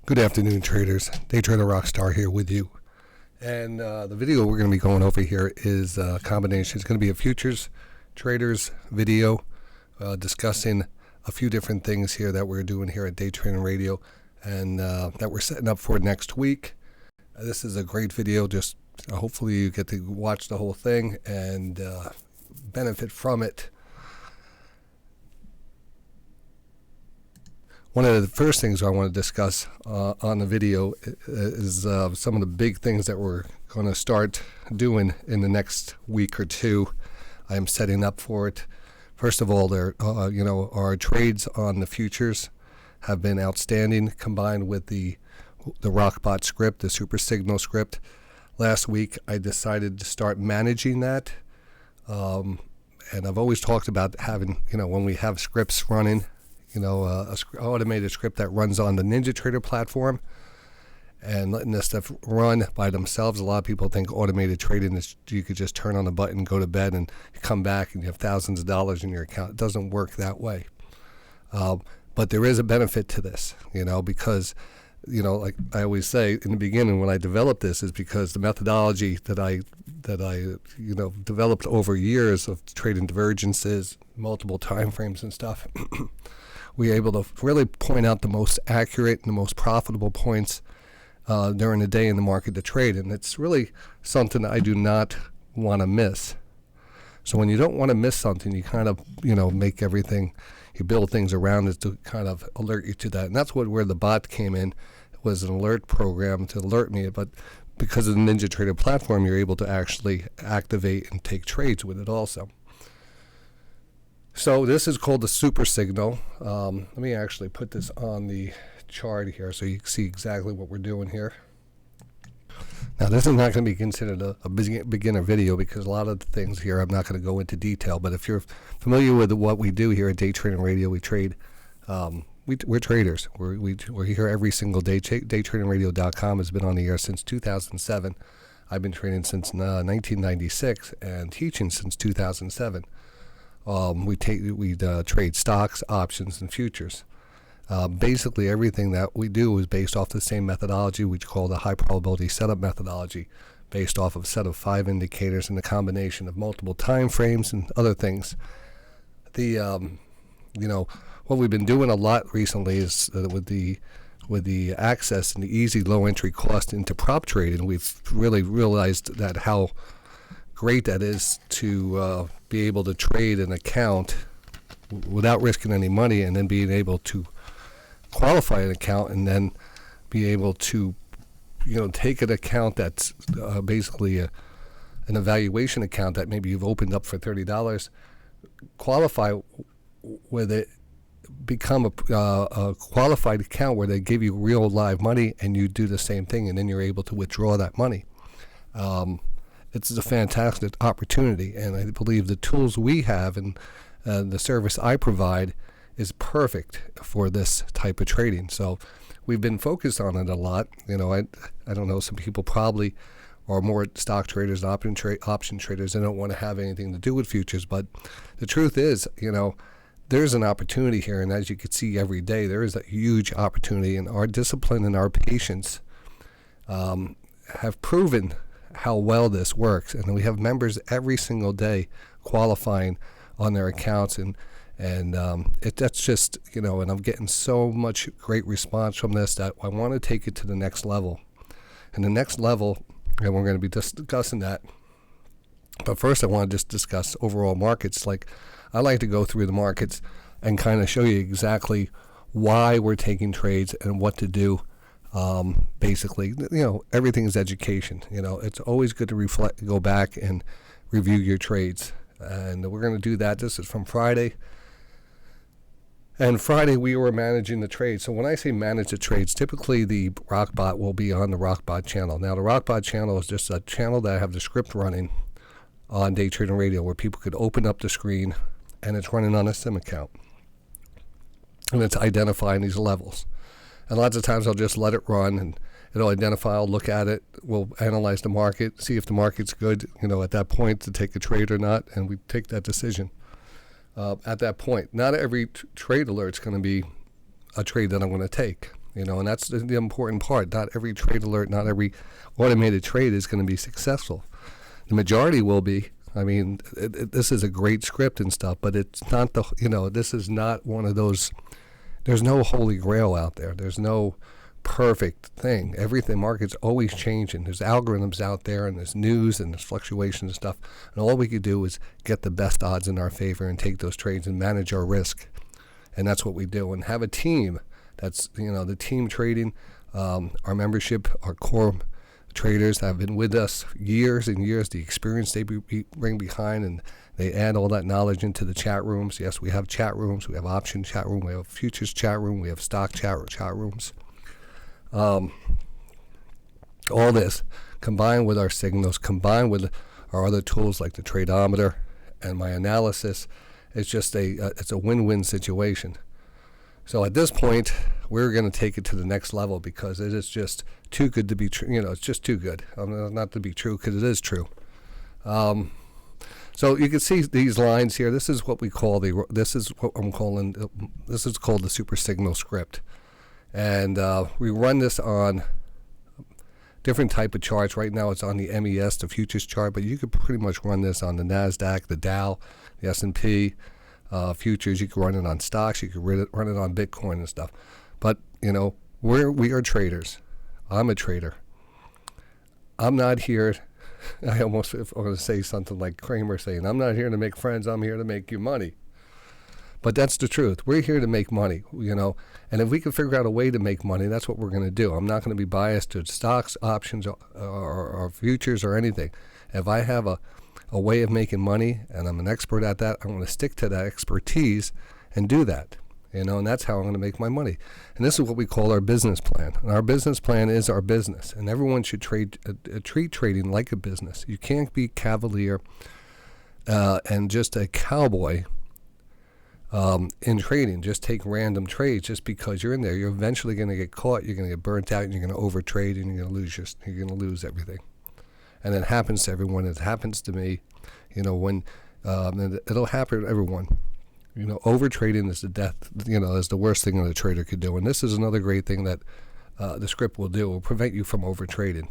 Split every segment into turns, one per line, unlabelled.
Good afternoon, traders. DayTraderRockStar here with you. And the video we're going to be going over here is a combination. It's going to be a futures traders video discussing a few different things here that we're doing here at Day Trading Radio and that we're setting up for next week. This is a great video. Just hopefully you get to watch the whole thing and benefit from it. One of the first things I want to discuss on the video is some of the big things that we're going to start doing in the next week or two. I am setting up for it. First of all, our trades on the futures have been outstanding, combined with the Rockbot script, the super signal script. Last week, I decided to start managing that, and I've always talked about having, when we have scripts running, automated script that runs on the NinjaTrader platform and letting this stuff run by themselves. A lot of people think automated trading is you could just turn on a button, go to bed, and you come back and you have thousands of dollars in your account. It doesn't work that way. But there is a benefit to this, because, like I always say in the beginning when I developed this, is because the methodology that I developed over years of trading divergences, multiple time frames and stuff, we were able to really point out the most accurate and the most profitable points during the day in the market to trade. And it's really something that I do not want to miss. So when you don't want to miss something, you kind of, make everything, you build things around it to kind of alert you to that. And that's where the bot came in. It was an alert program to alert me. But because of the NinjaTrader platform, you're able to actually activate and take trades with it also. So this is called the super signal. Let me actually put this on the chart here so you can see exactly what we're doing here. Now this is not going to be considered a beginner video because a lot of the things here I'm not going to go into detail. But if you're familiar with what we do here at Day Trading Radio, we trade. We're traders. We're here every single day. DayTradingRadio.com has been on the air since 2007. I've been trading since 1996 and teaching since 2007. We trade stocks, options, and futures. Basically, everything that we do is based off the same methodology, which we call the high probability setup methodology, based off of a set of 5 indicators and a combination of multiple time frames and other things. What we've been doing a lot recently is with the access and the easy low entry cost into prop trading, we've really realized that how great that is to be able to trade an account without risking any money, and then being able to qualify an account, and then be able to take an account that's basically an evaluation account that maybe you've opened up for $30, qualify with it, become a qualified account where they give you real live money, and you do the same thing, and then you're able to withdraw that money. It's a fantastic opportunity, and I believe the tools we have and the service I provide is perfect for this type of trading. So we've been focused on it a lot. I don't know, some people probably are more stock traders and option traders. They don't want to have anything to do with futures, but the truth is, there's an opportunity here, and as you can see every day, there is a huge opportunity, and our discipline and our patience have proven how well this works. And we have members every single day qualifying on their accounts, and that's just, and I'm getting so much great response from this that I want to take it to the next level. And the next level, and we're going to be discussing that. But first I want to just discuss overall markets. Like, I like to go through the markets and kind of show you exactly why we're taking trades and what to do. Basically, everything is education. It's always good to reflect, go back and review your trades. And we're going to do that. This is from Friday. And Friday we were managing the trades. So when I say manage the trades, typically the Rockbot will be on the Rockbot channel. Now the Rockbot channel is just a channel that I have the script running on Day Trading Radio, where people could open up the screen, and it's running on a SIM account. And it's identifying these levels. And lots of times I'll just let it run, and it'll identify, I'll look at it, we'll analyze the market, see if the market's good, at that point to take a trade or not, and we take that decision at that point. Not every trade alert is going to be a trade that I'm going to take. And that's the important part. Not every trade alert, not every automated trade is going to be successful. The majority will be. I mean, this is a great script and stuff, but it's not this is not one of those. There's no holy grail out there. There's no perfect thing. Everything, market's always changing. There's algorithms out there, and there's news, and there's fluctuations and stuff. And all we could do is get the best odds in our favor and take those trades and manage our risk. And that's what we do. And have a team. That's, the team trading. Our membership, our core traders have been with us years and years. The experience they bring behind, and they add all that knowledge into the chat rooms. Yes, we have chat rooms. We have option chat room. We have futures chat room. We have stock chat rooms. All this combined with our signals, combined with our other tools like the tradeometer and my analysis, it's just it's a win-win situation. So at this point, we're going to take it to the next level because it is just too good to be true. It's just too good. Not to be true, because it is true. So you can see these lines here. This is what we call this is called the super signal script. And we run this on different type of charts. Right now it's on the MES, the futures chart, but you could pretty much run this on the NASDAQ, the Dow, the S&P futures. You could run it on stocks. You could run it on Bitcoin and stuff. But, we are traders. I'm a trader. I'm not here. I almost want to say something like Kramer saying, I'm not here to make friends. I'm here to make you money. But that's the truth. We're here to make money, and if we can figure out a way to make money, that's what we're going to do. I'm not going to be biased to stocks, options, or futures or anything. If I have a way of making money and I'm an expert at that, I'm going to stick to that expertise and do that, and that's how I'm going to make my money. And this is what we call our business plan. And our business plan is our business, and everyone should treat trading like a business. You can't be cavalier and just a cowboy in trading. Just take random trades just because you're in there. You're eventually going to get caught. You're going to get burnt out, and you're going to overtrade, and you're going to lose everything. And it happens to everyone. It happens to me. When and it'll happen to everyone. Overtrading is the death. Is the worst thing that a trader could do. And this is another great thing that the script will do. It will prevent you from overtrading.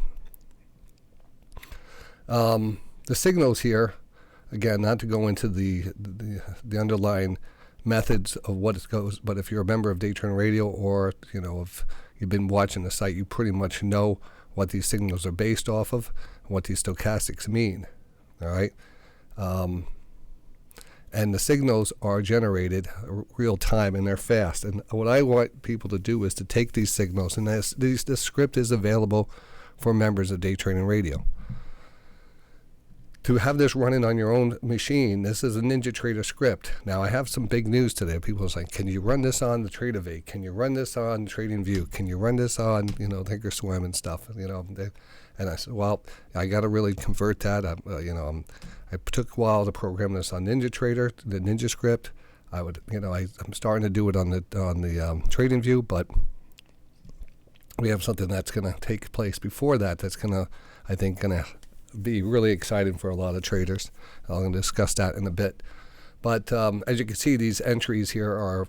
The signals here, again, not to go into the underlying methods of what it goes, but if you're a member of Day Trading Radio, or if you've been watching the site, you pretty much know what these signals are based off of, what these stochastics mean. All right, and the signals are generated real time, and they're fast. And what I want people to do is to take these signals, and this script is available for members of Day Trading Radio. To have this running on your own machine, this is a NinjaTrader script. Now, I have some big news today. People are saying, can you run this on the TradeOvate? Can you run this on TradingView? Can you run this on, Thinkorswim and stuff? And I said, well, I got to really convert that. I took a while to program this on NinjaTrader, the Ninja script. I'm starting to do it on the TradingView, but we have something that's going to take place before that. That's going to be really exciting for a lot of traders. I'm going to discuss that in a bit. But as you can see, these entries here are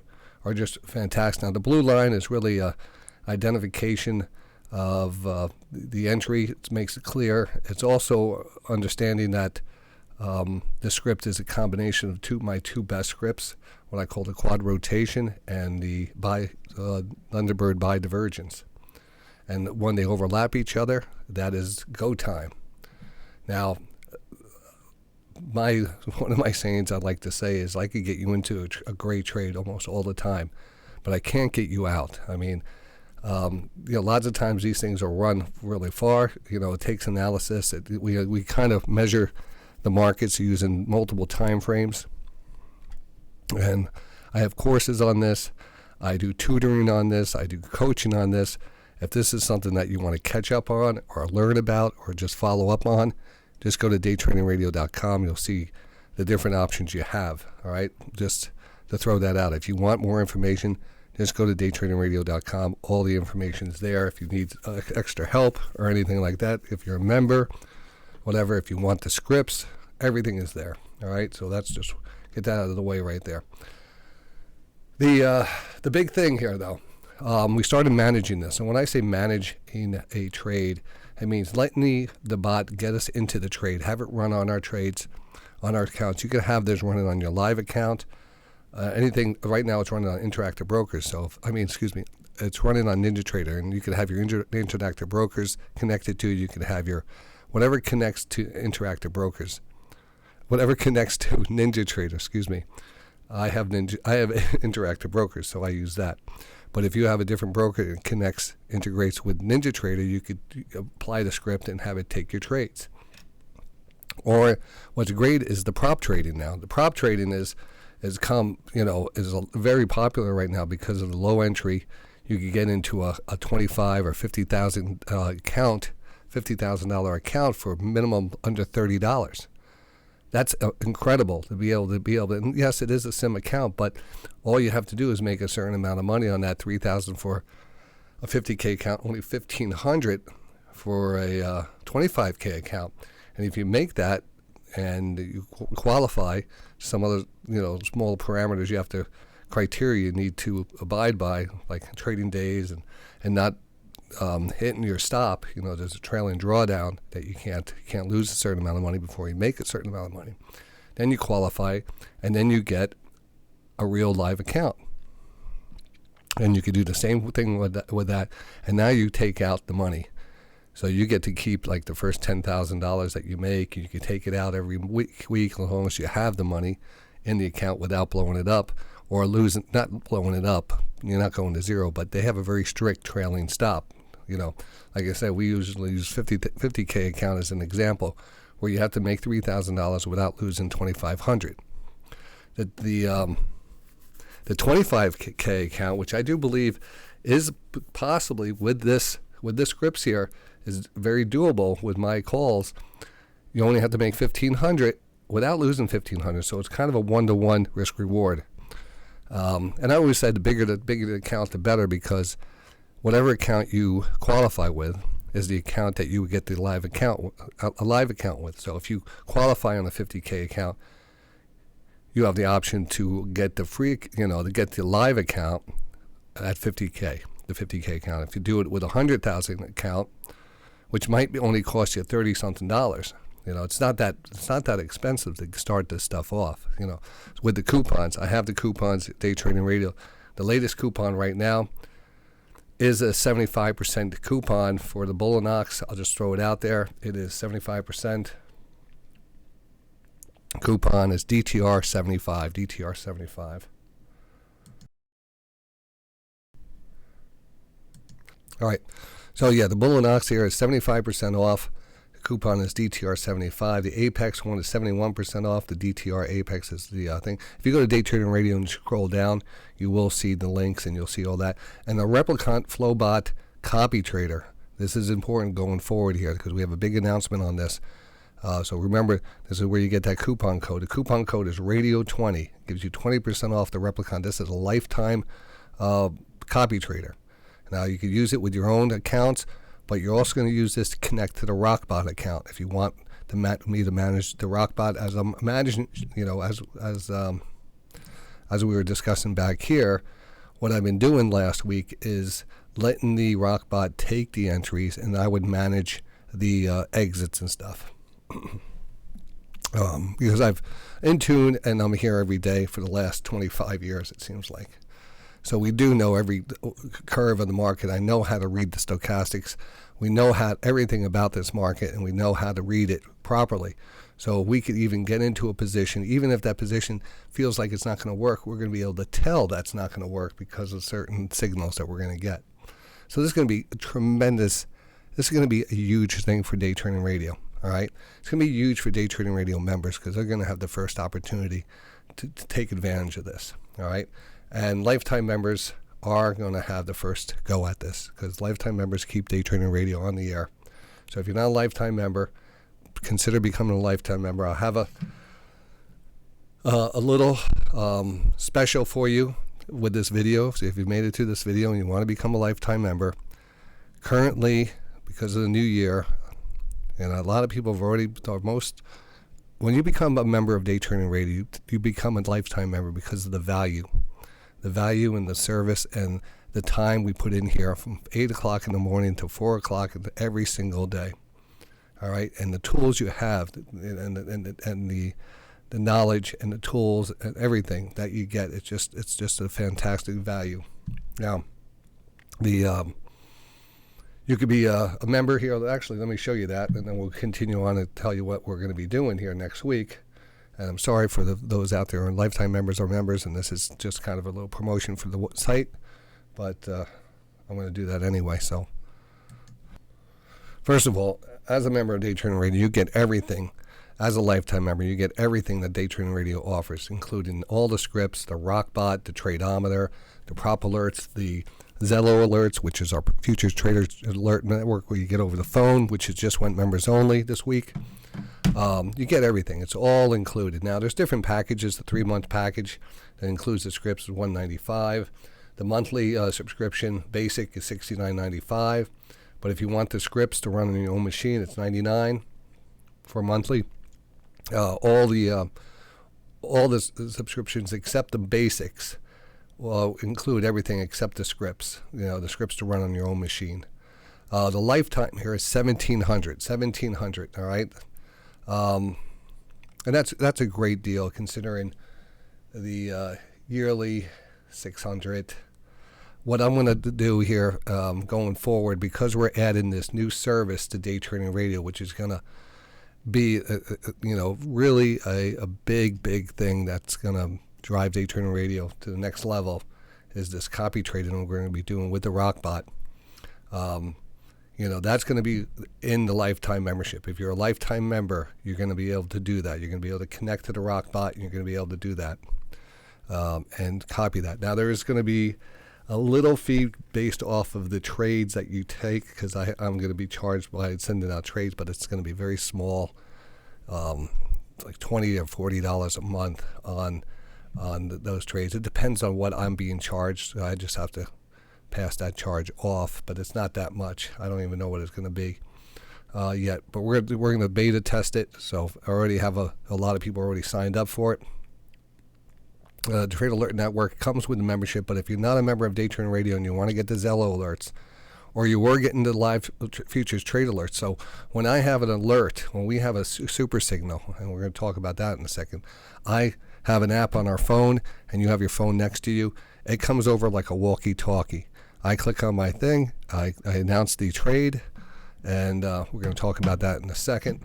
just fantastic. Now, the blue line is really a identification of the entry. It makes it clear. It's also understanding that the script is a combination of my two best scripts, what I call the quad rotation and the Thunderbird by divergence. And when they overlap each other, that is go time. Now, one of my sayings I'd like to say is I could get you into a great trade almost all the time, but I can't get you out. I mean, lots of times these things are run really far. It takes analysis. We kind of measure the markets using multiple time frames, and I have courses on this. I do tutoring on this. I do coaching on this. If this is something that you want to catch up on or learn about or just follow up on, just go to DayTradingRadio.com. You'll see the different options you have. All right, just to throw that out. If you want more information, just go to DayTradingRadio.com. All the information is there. If you need extra help or anything like that, if you're a member, whatever, if you want the scripts, everything is there. All right, so that's just get that out of the way right there. The big thing here, though, we started managing this. And when I say managing a trade, it means letting the bot get us into the trade, have it run on our trades, on our accounts. You can have this running on your live account. Anything right now, it's running on Interactive Brokers. So, it's running on NinjaTrader, and you can have your Interactive Brokers connected to it. You can have your whatever connects to Interactive Brokers, whatever connects to NinjaTrader. I have Interactive Brokers, so I use that. But if you have a different broker that integrates with NinjaTrader, you could apply the script and have it take your trades. Or what's great is the prop trading now. The prop trading is very popular right now because of the low entry. You could get into a $25,000 or $50,000 account, $50,000 account for minimum under $30. That's incredible to be able to. And yes, it is a sim account, but all you have to do is make a certain amount of money on that. $3,000 for a 50K account, only $1,500 for a 25K account. And if you make that and you qualify, some other small parameters criteria you need to abide by, like trading days and not hitting your stop. There's a trailing drawdown that you can't lose a certain amount of money before you make a certain amount of money. Then you qualify, and then you get a real live account. And you can do the same thing with that, and now you take out the money. So you get to keep like the first $10,000 that you make. You can take it out every week as long as you have the money in the account without blowing it up or not blowing it up. You're not going to zero, but they have a very strict trailing stop. Like I said, we usually use 50K account as an example, where you have to make $3,000 without losing $2,500. The 25K account, which I do believe is possibly with this scripts here, is very doable with my calls. You only have to make $1,500 without losing $1,500, so it's kind of a 1-to-1 risk reward. And I always said the bigger the account, the better, because whatever account you qualify with is the account that you would get a live account with. So if you qualify on a 50K account, you have the option to get the the live account at 50K, the 50K account. If you do it with a 100,000 account, which might only cost you $30-something, it's not that expensive to start this stuff off. With the coupons, I have the coupons at Day Trading Radio. The latest coupon right now is a 75% coupon for the Bull and Ox. I'll just throw it out there. It is 75%. Coupon is DTR75. DTR75. All right. So yeah, the Bull and Ox here is 75% off. The coupon is DTR75. The Apex one is 71% off. The DTR Apex is the thing. If you go to Day Trading Radio and scroll down, you will see the links and you'll see all that. And the Replicant Flowbot Copy Trader. This is important going forward here because we have a big announcement on this. So remember, this is where you get that coupon code. The coupon code is Radio20. It gives you 20% off the Replicant. This is a lifetime copy trader. Now, you could use it with your own accounts, but you're also going to use this to connect to the Rockbot account. If you want me to manage the Rockbot, as I'm managing, as we were discussing back here, what I've been doing last week is letting the Rockbot take the entries, and I would manage the exits and stuff. Because I've in tune and I'm here every day for the last 25 years, it seems like. So we do know every curve of the market. I know how to read the stochastics. We know everything about this market, and we know how to read it properly. So we could even get into a position, even if that position feels like it's not going to work, we're going to be able to tell that's not going to work because of certain signals that we're going to get. So this is going to be tremendous. This is going to be a huge thing for Day Trading Radio. All right, it's going to be huge for Day Trading Radio members because they're going to have the first opportunity to take advantage of this. All right, and lifetime members are going to have the first go at this because lifetime members keep Day Trading Radio on the air. So if you're not a lifetime member, consider becoming a lifetime member. I'll have a little special for you with this video. So if you've made it to this video and you want to become a lifetime member, currently, because of the new year, and a lot of people have already, when you become a member of Day Trading Radio, you become a lifetime member because of the value and the service and the time we put in here from 8 o'clock in the morning to 4 o'clock every single day. All right, and the tools you have, and the knowledge and the tools and everything that you get, it's just a fantastic value. Now, you could be a member here. Actually, let me show you that, and then we'll continue on and tell you what we're going to be doing here next week. And I'm sorry for those out there who are lifetime members or members, and this is just kind of a little promotion for the site, but I'm going to do that anyway. So, first of all, as a member of Day Trading Radio, you get everything. As a lifetime member, you get everything that Day Trading Radio offers, including all the scripts, the Rockbot, the Tradeometer, the prop alerts, the Zello alerts, which is our futures traders alert network where you get over the phone, which is just went members only this week. You get everything. It's all included. Now, there's different packages. The 3-month package that includes the scripts is $195. The monthly subscription basic is $69.95. But if you want the scripts to run on your own machine, it's $99 for monthly. All the subscriptions except the basics will include everything except the scripts. The scripts to run on your own machine. The lifetime here is $1,700. All right, and that's a great deal considering the yearly $600. What I'm going to do here going forward, because we're adding this new service to Day Trading Radio, which is going to be, really a big thing that's going to drive Day Trading Radio to the next level, is this copy trading we're going to be doing with the Rockbot. That's going to be in the lifetime membership. If you're a lifetime member, you're going to be able to do that. You're going to be able to connect to the Rockbot, and you're going to be able to do that and copy that. Now, there is going to be a little fee based off of the trades that you take, because I'm going to be charged by sending out trades, but it's going to be very small, like $20 or $40 a month on those trades. It depends on what I'm being charged. So I just have to pass that charge off, but it's not that much. I don't even know what it's going to be yet. But we're going to beta test it. So I already have a lot of people already signed up for it. The Trade Alert Network comes with a membership, but if you're not a member of Day Trading Radio and you want to get the Zello alerts, or you were getting the live futures trade alerts, so when I have an alert, when we have a super signal, and we're going to talk about that in a second, I have an app on our phone, and you have your phone next to you. It comes over like a walkie-talkie. I click on my thing, I announce the trade, and we're going to talk about that in a second.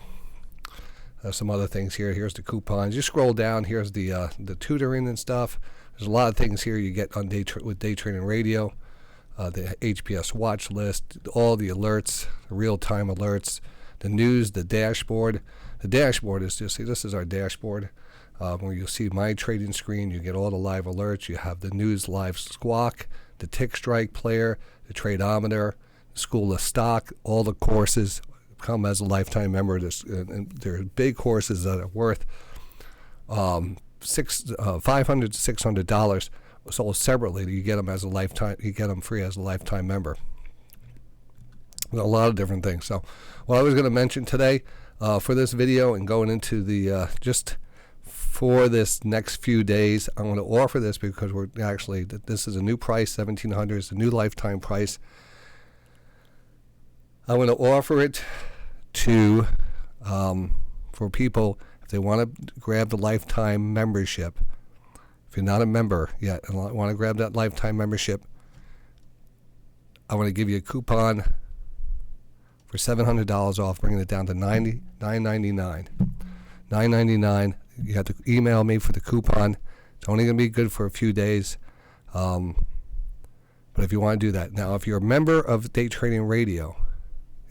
Some other things here. Here's the coupons. You scroll down. Here's the tutoring and stuff. There's a lot of things here you get on with Day Trading Radio. The HPS watch list, all the alerts, the real-time alerts, the news, the dashboard. The dashboard is just, this is our dashboard where you'll see my trading screen. You get all the live alerts. You have the news live squawk, the tick strike player, the tradeometer, the school of stock, all the courses. Come as a lifetime member. And there are big courses that are worth $500 to $600 sold separately. You get them as a lifetime. You get them free as a lifetime member. A lot of different things. So, what I was going to mention today for this video and going into the just for this next few days, I'm going to offer this because this is a new price. $1,700 is a new lifetime price. I'm going to offer it to for people if they want to grab the lifetime membership. If you're not a member yet and want to grab that lifetime membership, I want to give you a coupon for $700 off, bringing it down to $9.99. $9.99. You have to email me for the coupon. It's only going to be good for a few days. But if you want to do that. Now, if you're a member of Day Trading Radio,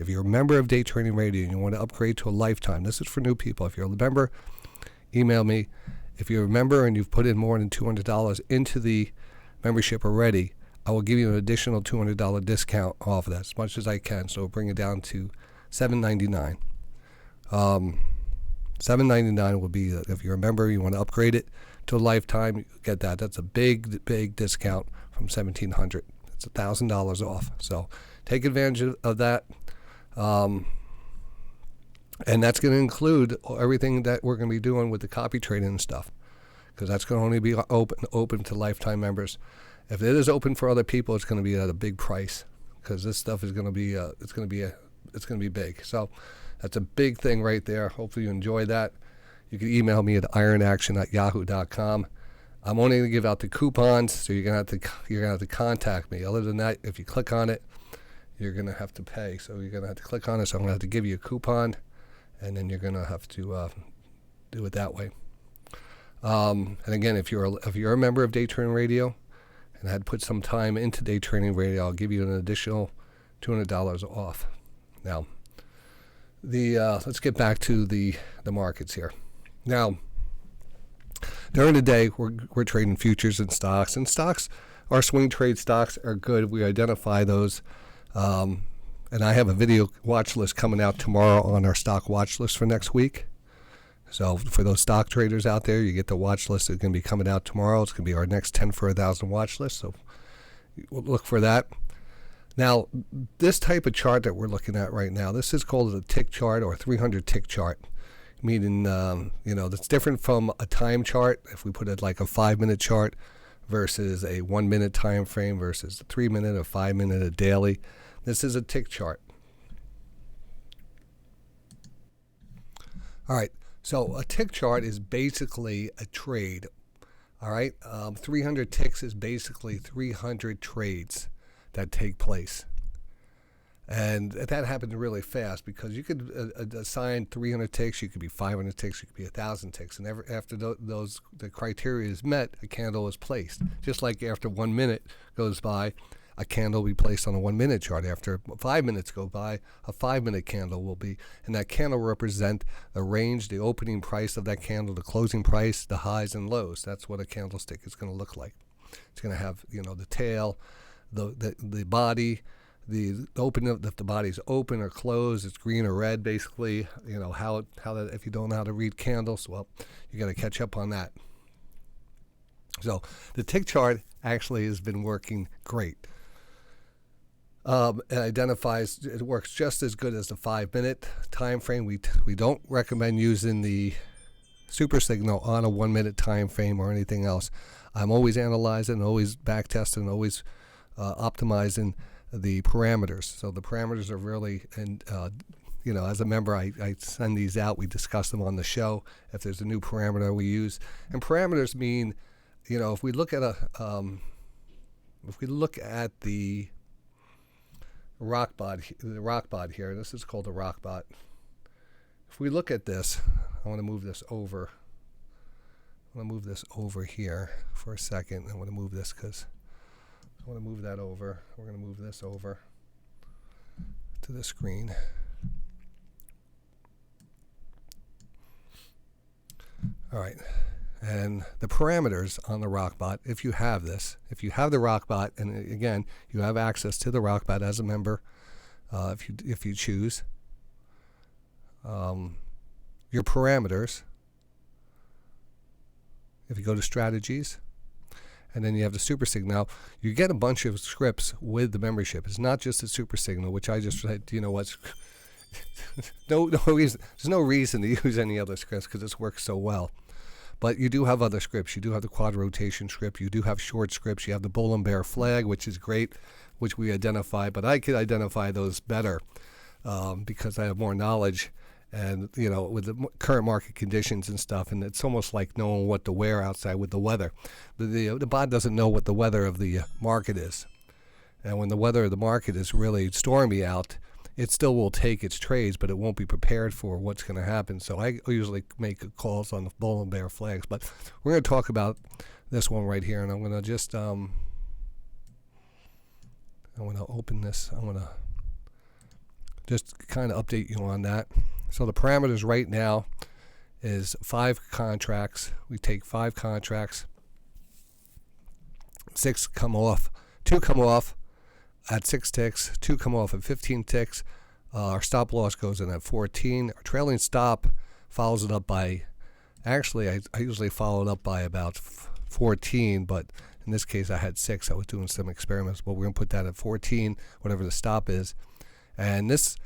and you want to upgrade to a lifetime, this is for new people. If you're a member, email me. If you're a member and you've put in more than $200 into the membership already, I will give you an additional $200 discount off of that, as much as I can. So we'll bring it down to $7.99. $7.99 will be, if you're a member, you want to upgrade it to a lifetime, you get that. That's a big discount from $1,700. It's $1,000 off. So take advantage of that. And that's going to include everything that we're going to be doing with the copy trading and stuff, because that's going to only be open to lifetime members. If it is open for other people, it's going to be at a big price, because this stuff is going to be it's going to be big. So that's a big thing right there. Hopefully you enjoy that. You can email me at ironaction@yahoo.com. I'm only going to give out the coupons, so you're going to have to contact me. Other than that, if you click on it, you're going to have to pay. So you're going to have to click on it. So I'm going to have to give you a coupon, and then you're going to have to do it that way. And again, if you're a member of Day Trading Radio and had put some time into Day Trading Radio, I'll give you an additional $200 off. Now, let's get back to the markets here. Now, during the day, we're trading futures and stocks. Our swing trade stocks are good. We identify those, and I have a video watch list coming out tomorrow on our stock watch list for next week. So for those stock traders out there, you get the watch list that's going to be coming out tomorrow. It's going to be our next 10 for 1,000 watch list. So we'll look for that. Now, this type of chart that we're looking at right now, this is called a tick chart or 300 tick chart, meaning, that's different from a time chart. If we put it like a 5-minute chart versus a 1-minute time frame versus a 3-minute, a 5-minute, a daily, this is a tick chart. All right. So a tick chart is basically a trade, all right? 300 ticks is basically 300 trades that take place. And that happens really fast, because you could assign 300 ticks, you could be 500 ticks, you could be 1,000 ticks. And after the criteria is met, a candle is placed. Just like after 1 minute goes by, a candle will be placed on a 1-minute chart. After 5 minutes go by, a 5-minute candle will be, and that candle will represent the range, the opening price of that candle, the closing price, the highs and lows. That's what a candlestick is going to look like. It's going to have, the tail, the body, the open, if the body's open or closed, it's green or red, basically. How that, if you don't know how to read candles, well, you got to catch up on that. So the tick chart actually has been working great. It works just as good as the 5-minute time frame. We don't recommend using the super signal on a 1-minute time frame or anything else. I'm always analyzing, always back testing, always optimizing the parameters. So the parameters are really, and as a member, I send these out. We discuss them on the show. If there's a new parameter we use, and parameters mean, if we look at the Rockbot here. This is called the Rockbot. If we look at this, I want to move this over. I want to move this over here for a second. I want to move this because I want to move that over. We're going to move this over to the screen. All right. And the parameters on the Rockbot, if you have the Rockbot, and again, you have access to the Rockbot as a member, if you choose, your parameters, if you go to strategies, and then you have the super signal. Now, you get a bunch of scripts with the membership. It's not just the super signal, which I just said, no reason. There's no reason to use any other scripts because this works so well. But you do have other scripts. You do have the quad rotation script. You do have short scripts. You have the bull and bear flag, which is great, which we identify. But I could identify those better because I have more knowledge and, with the current market conditions and stuff. And it's almost like knowing what to wear outside with the weather. The bot doesn't know what the weather of the market is. And when the weather of the market is really stormy out, it still will take its trades, but it won't be prepared for what's going to happen. So I usually make calls on the bull and bear flags. But we're going to talk about this one right here, and I'm going to just I want to open this. I want to just kind of update you on that. So the parameters right now is 5 contracts. We take 5 contracts. 6 come off. 2 come off at 6 ticks, 2 come off at 15 ticks. Our stop loss goes in at 14. Our trailing stop follows it up by, actually, I usually follow it up by about 14, but in this case I had 6. I was doing some experiments, but we're going to put that at 14, whatever the stop is. And this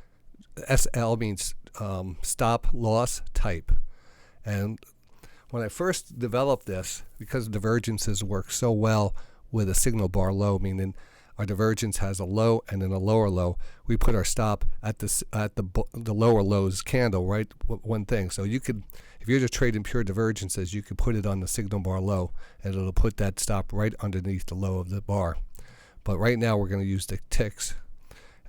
SL means stop loss type. And when I first developed this, because divergences work so well with a signal bar low, meaning our divergence has a low and then a lower low. We put our stop at the lower low's candle, right? One thing. So you could, if you're just trading pure divergences, you could put it on the signal bar low, and it'll put that stop right underneath the low of the bar. But right now we're going to use the ticks,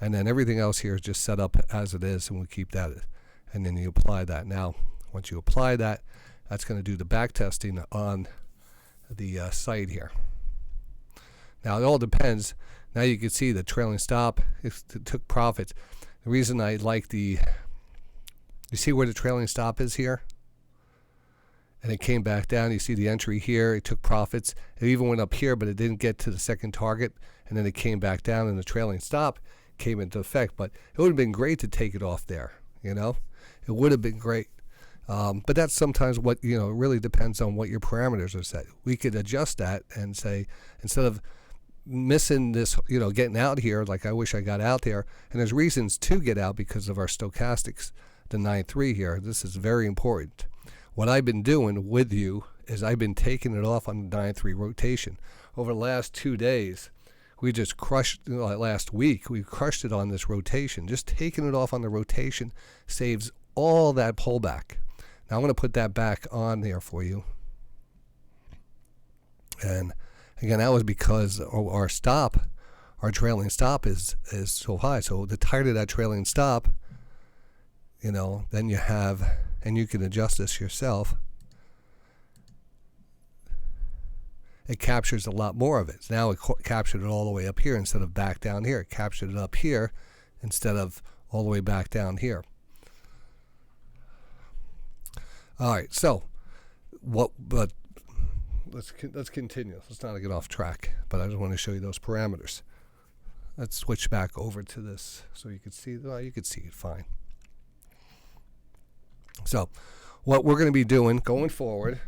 and then everything else here is just set up as it is, and we keep that. And then you apply that. Now, once you apply that, that's going to do the back testing on the site here. Now it all depends. Now you can see the trailing stop, it took profits. The reason I like you see where the trailing stop is here? And it came back down. You see the entry here, it took profits. It even went up here, but it didn't get to the second target. And then it came back down and the trailing stop came into effect. But it would have been great to take it off there, you know? It would have been great. But that's sometimes what, it really depends on what your parameters are set. We could adjust that and say, instead of missing this, getting out here, like I wish I got out there, and there's reasons to get out because of our stochastics, the 9.3 here. This is very important. What I've been doing with you is I've been taking it off on the 9.3 rotation. Over the last 2 days, we just crushed, last week, we crushed it on this rotation. Just taking it off on the rotation saves all that pullback. Now I'm going to put that back on there for you. And again, that was because our stop, our trailing stop is so high. So the tighter that trailing stop, then you have, and you can adjust this yourself, it captures a lot more of it. Now it captured it all the way up here instead of back down here. It captured it up here instead of all the way back down here. All right, so but let's continue. Let's not get off track, but I just want to show you those parameters. Let's switch back over to this so you can see. Well, you can see it fine. So what we're going to be doing going forward,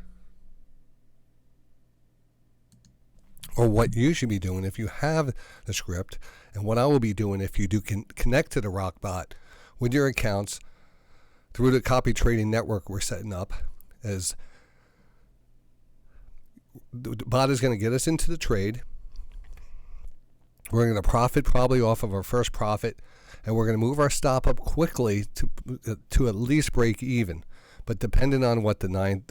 or what you should be doing if you have the script, and what I will be doing if you do connect to the Rockbot with your accounts through the copy trading network we're setting up, is the bot is going to get us into the trade. We're going to profit probably off of our first profit, and we're going to move our stop up quickly to at least break even. But depending on what the 60-10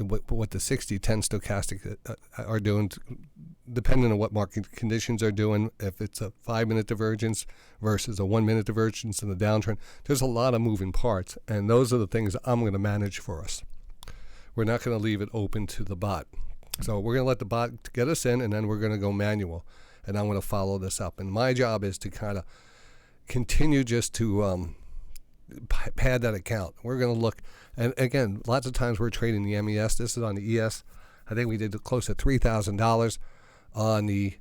stochastic are doing, depending on what market conditions are doing, if it's a 5-minute divergence versus a 1-minute divergence in the downtrend, there's a lot of moving parts, and those are the things I'm going to manage for us. We're not going to leave it open to the bot. So we're going to let the bot get us in, and then we're going to go manual, and I'm going to follow this up. And my job is to kind of continue just to pad that account. We're going to look, and again, lots of times we're trading the MES. This is on the ES. I think we did close to $3,000 on the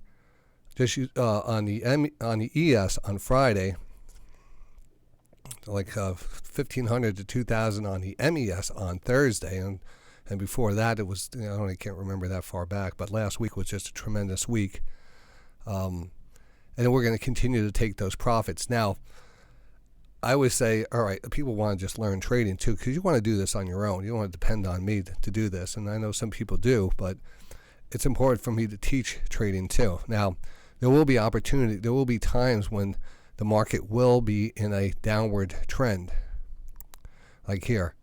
ES on Friday, like 1,500 to 2,000 on the MES on Thursday, and before that it was, I can't remember that far back, but last week was just a tremendous week. And we're going to continue to take those profits. Now, I would say, all right, people want to just learn trading too, because you want to do this on your own. You don't want to depend on me to do this, and I know some people do, but it's important for me to teach trading too. Now, there will be opportunity. There will be times when the market will be in a downward trend, like here.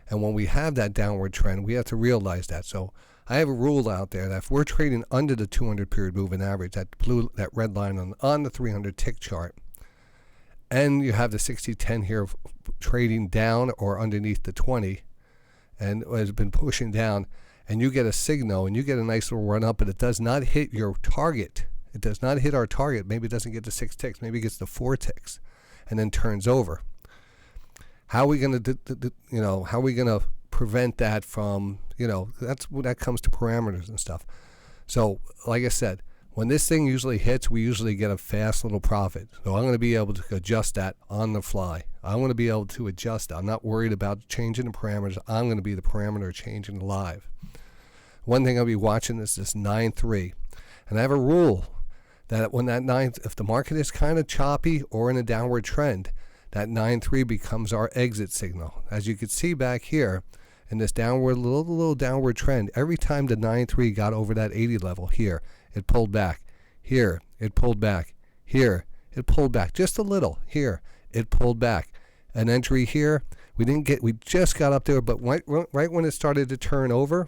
And when we have that downward trend, we have to realize that. So I have a rule out there that if we're trading under the 200 period moving average, that red line on the 300 tick chart, and you have the 60-10 here trading down or underneath the 20, and has been pushing down, and you get a signal and you get a nice little run up, but it does not hit your target. It does not hit our target. Maybe it doesn't get to 6 ticks. Maybe it gets to 4 ticks, and then turns over. How are we going to, how are we going to prevent that from, that comes to parameters and stuff. So, like I said, when this thing usually hits, we usually get a fast little profit. So I'm going to be able to adjust that on the fly. I'm going to be able to adjust that. I'm not worried about changing the parameters. I'm going to be the parameter changing live. One thing I'll be watching is this 9.3. And I have a rule that when if the market is kind of choppy or in a downward trend, that 9.3 becomes our exit signal. As you can see back here in this downward, little downward trend, every time the 9.3 got over that 80 level here, it pulled back. Here, it pulled back. Here, it pulled back just a little. Here, it pulled back. An entry here, we just got up there, but right when it started to turn over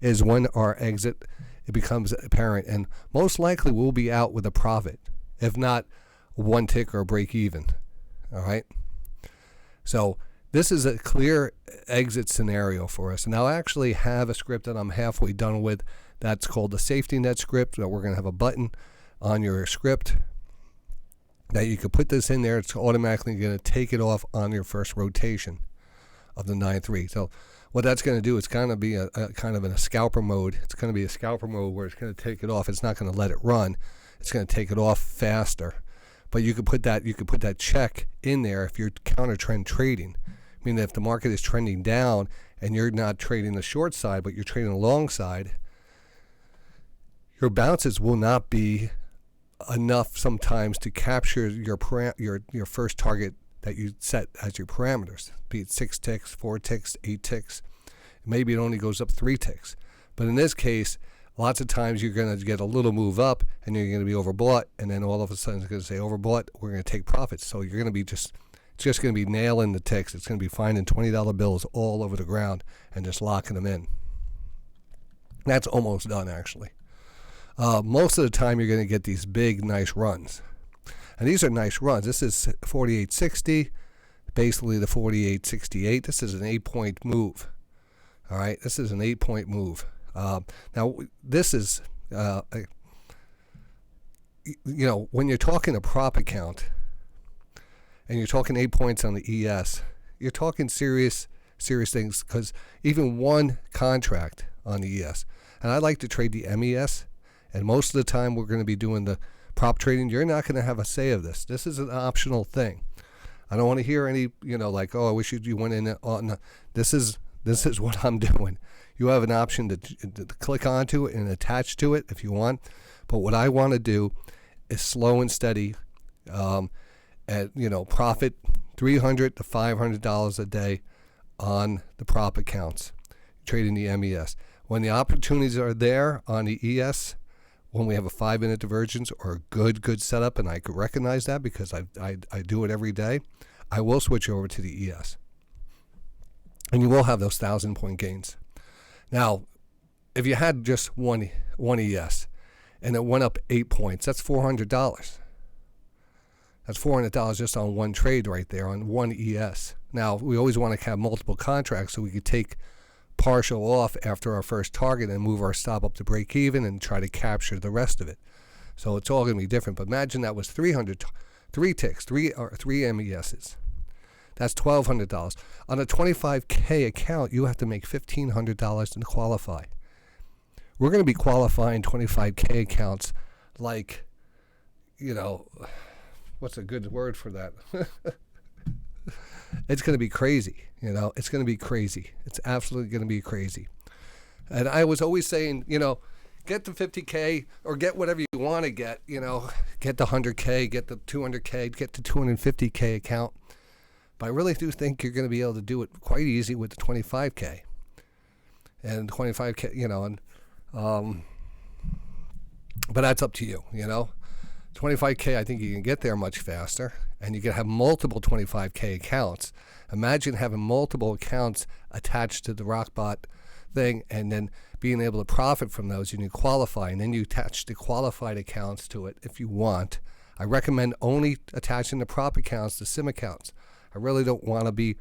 is when our exit, it becomes apparent, and most likely we'll be out with a profit, if not one tick or a break even. All right. So this is a clear exit scenario for us. And now I actually have a script that I'm halfway done with. That's called the safety net script. So we're going to have a button on your script that you can put this in there. It's automatically going to take it off on your first rotation of the 9-3. So what that's going to do is kind of be a kind of in a scalper mode. It's going to be a scalper mode where it's going to take it off. It's not going to let it run. It's going to take it off faster. But you could put that check in there if you're counter trend trading. I mean, if the market is trending down and you're not trading the short side, but you're trading the long side, your bounces will not be enough sometimes to capture your first target that you set as your parameters, be it 6 ticks, 4 ticks, 8 ticks. Maybe it only goes up 3 ticks. But in this case, lots of times you're going to get a little move up and you're going to be overbought, and then all of a sudden it's going to say overbought, we're going to take profits. So you're going to be it's just going to be nailing the ticks. It's going to be finding $20 bills all over the ground and just locking them in. That's almost done, actually. Most of the time you're going to get these big, nice runs. And these are nice runs. This is 48.60, basically the 48.68. This is an 8-point move. All right, this is an 8-point move. Now, this is, when you're talking a prop account and you're talking 8 points on the ES, you're talking serious things, because even one contract on the ES, and I like to trade the MES, and most of the time we're going to be doing the prop trading. You're not going to have a say of this. This is an optional thing. I don't want to hear any, like, oh, I wish you went in on. This is what I'm doing. You have an option to click onto it and attach to it if you want. But what I want to do is slow and steady, profit $300 to $500 a day on the prop accounts, trading the MES. When the opportunities are there on the ES, when we have a 5-minute divergence or a good setup, and I could recognize that because I do it every day, I will switch over to the ES. And you will have those 1,000-point gains. Now, if you had just one ES and it went up 8 points, that's $400. That's $400 just on one trade right there on one ES. Now, we always want to have multiple contracts so we could take partial off after our first target and move our stop up to break even and try to capture the rest of it. So it's all going to be different. But imagine that was 3 ticks, three MESs. That's $1,200. On a 25K account, you have to make $1,500 to qualify. We're going to be qualifying 25K accounts like, what's a good word for that? It's going to be crazy. It's going to be crazy. It's absolutely going to be crazy. And I was always saying, get the 50K or get whatever you want to get, get the 100K, get the 200K, get the 250K account. But I really do think you're going to be able to do it quite easy with the 25K. And 25K, but that's up to you, 25K, I think you can get there much faster, and you can have multiple 25K accounts. Imagine having multiple accounts attached to the Rockbot thing and then being able to profit from those, and you qualify, and then you attach the qualified accounts to it if you want. I recommend only attaching the prop accounts to SIM accounts. I really don't want to be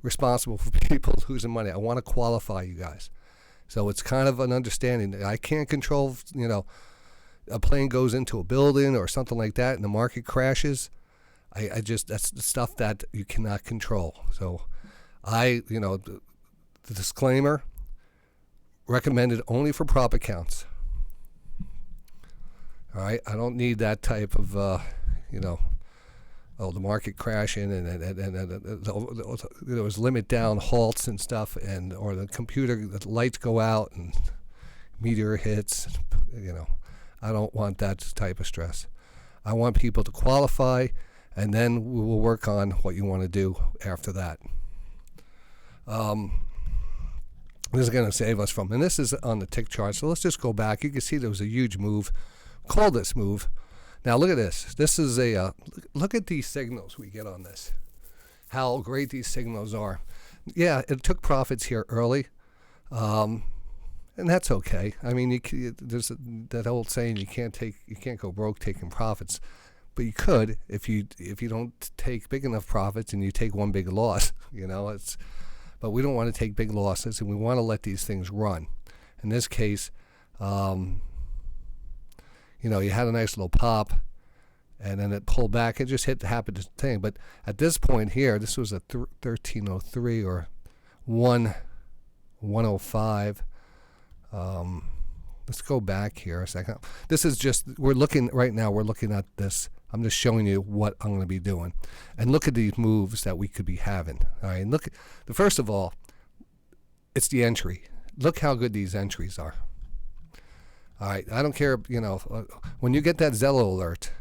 responsible for people losing money. I want to qualify you guys. So it's kind of an understanding that I can't control, a plane goes into a building or something like that and the market crashes. That's the stuff that you cannot control. So the disclaimer, recommended only for prop accounts. All right. I don't need that type of, the market crashing and there was limit down halts and stuff, or the computer, the lights go out and meteor hits, I don't want that type of stress. I want people to qualify, and then we will work on what you want to do after that. This is going to save us from, and this is on the tick chart, so let's just go back. You can see there was a huge move. call this move. Now look at this. This is a look at these signals we get on this. How great these signals are. Yeah, it took profits here early, and that's okay. I mean, there's that old saying, you can't go broke taking profits, but you could if you don't take big enough profits and you take one big loss. But we don't want to take big losses, and we want to let these things run. In this case, you had a nice little pop, and then it pulled back. It just happened to thing. But at this point here, this was a 1303 or 105. Let's go back here a second. This is just, we're looking at this. I'm just showing you what I'm going to be doing. And look at these moves that we could be having. All right, and look, first of all, it's the entry. Look how good these entries are. All right, I don't care, when you get that Zello alert,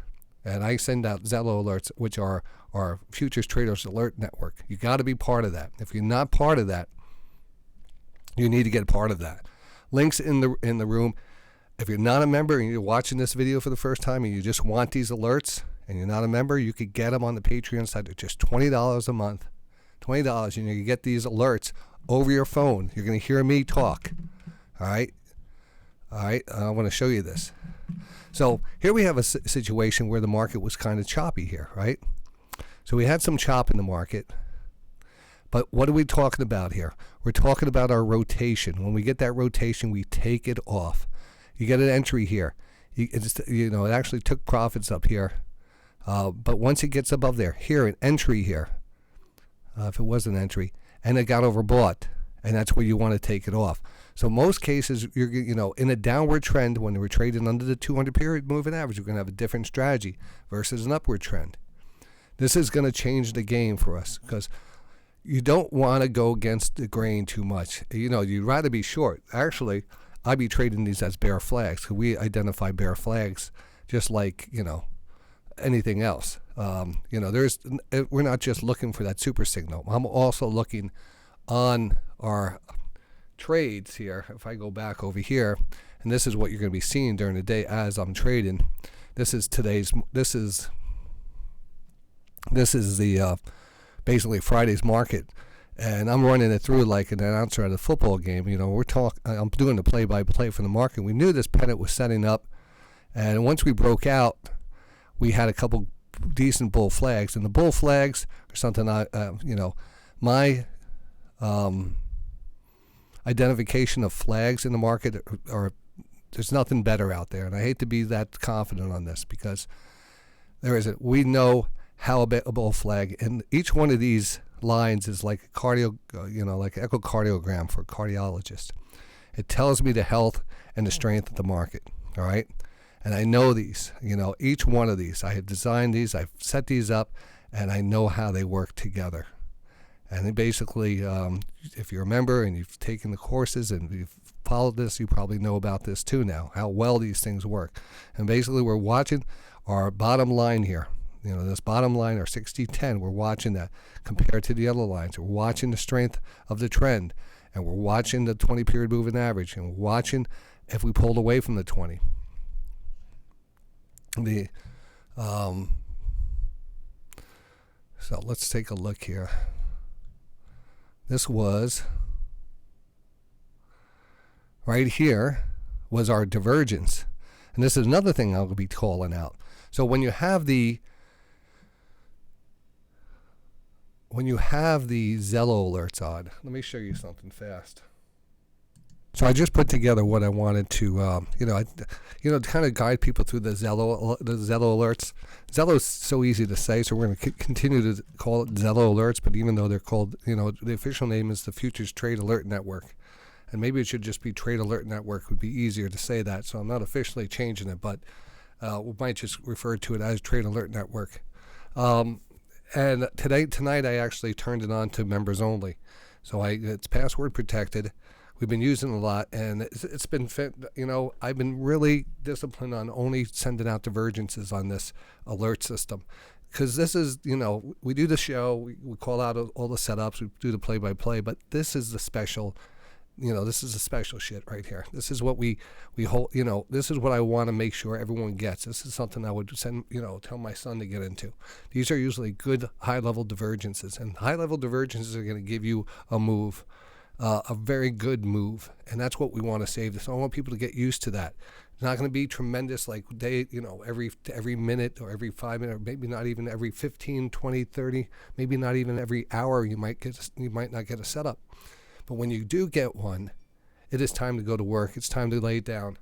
and I send out Zello alerts, which are our Futures Traders Alert Network, you got to be part of that. If you're not part of that, you need to get part of that. Links in the room. If you're not a member and you're watching this video for the first time and you just want these alerts and you're not a member, you could get them on the Patreon site. They're just $20 a month. $20, and you can get these alerts over your phone. You're going to hear me talk. All right? I want to show you this. So here we have a situation where the market was kind of choppy here, right? So we had some chop in the market. But what are we talking about here? We're talking about our rotation. When we get that rotation, we take it off. You get an entry here. It actually took profits up here. But once it gets above there, here, an entry here, if it was an entry, and it got overbought, and that's where you want to take it off. So most cases, you're in a downward trend, when we're trading under the 200 period moving average, we're going to have a different strategy versus an upward trend. This is going to change the game for us, because you don't want to go against the grain too much. You'd rather be short. Actually, I'd be trading these as bear flags, because we identify bear flags just like, anything else. We're not just looking for that super signal. I'm also looking on our trades here. If I go back over here, and this is what you're going to be seeing during the day as I'm trading. This is the basically Friday's market, and I'm running it through like an announcer at a football game. I'm doing the play-by-play for the market. We knew this pennant was setting up, and once we broke out, we had a couple decent bull flags, and the bull flags are something my identification of flags in the market are there's nothing better out there, and I hate to be that confident on this, because there isn't. We know how a bull flag, and each one of these lines is like a like an echocardiogram for a cardiologist. It tells me the health and the strength of the market. All right, and I know these. Each one of these. I have designed these. I've set these up, and I know how they work together. And basically, if you're a member and you've taken the courses and you've followed this, you probably know about this too now, how well these things work. And basically, we're watching our bottom line here. This bottom line, our 60-10, we're watching that compared to the other lines. We're watching the strength of the trend, and we're watching the 20-period moving average, and we're watching if we pulled away from the 20. So let's take a look here. This was right here was our divergence, and this is another thing I'll be calling out. So when you have the Zello alerts on, let me show you something fast. So I just put together what I wanted to, kind of guide people through the Zello alerts. Zello is so easy to say, so we're going to continue to call it Zello alerts. But even though they're called, the official name is the Futures Trade Alert Network, and maybe it should just be Trade Alert Network. Would be easier to say that. So I'm not officially changing it, but we might just refer to it as Trade Alert Network. And tonight I actually turned it on to members only, so it's password protected. We've been using it a lot, and it's been, I've been really disciplined on only sending out divergences on this alert system, because this is, we do the show, we call out all the setups, we do the play-by-play, but this is the special This is a special shit right here. This is what we hold. This is what I want to make sure everyone gets. This is something I would tell my son to get into. These are usually good high-level divergences, and high-level divergences are going to give you a move, a very good move, and that's what we want to save. So I want people to get used to that. It's not going to be tremendous like every minute or every 5 minutes, or maybe not even every 15, 20, 30, maybe not even every hour you might not get a setup. But when you do get one, it is time to go to work. It's time to lay it down.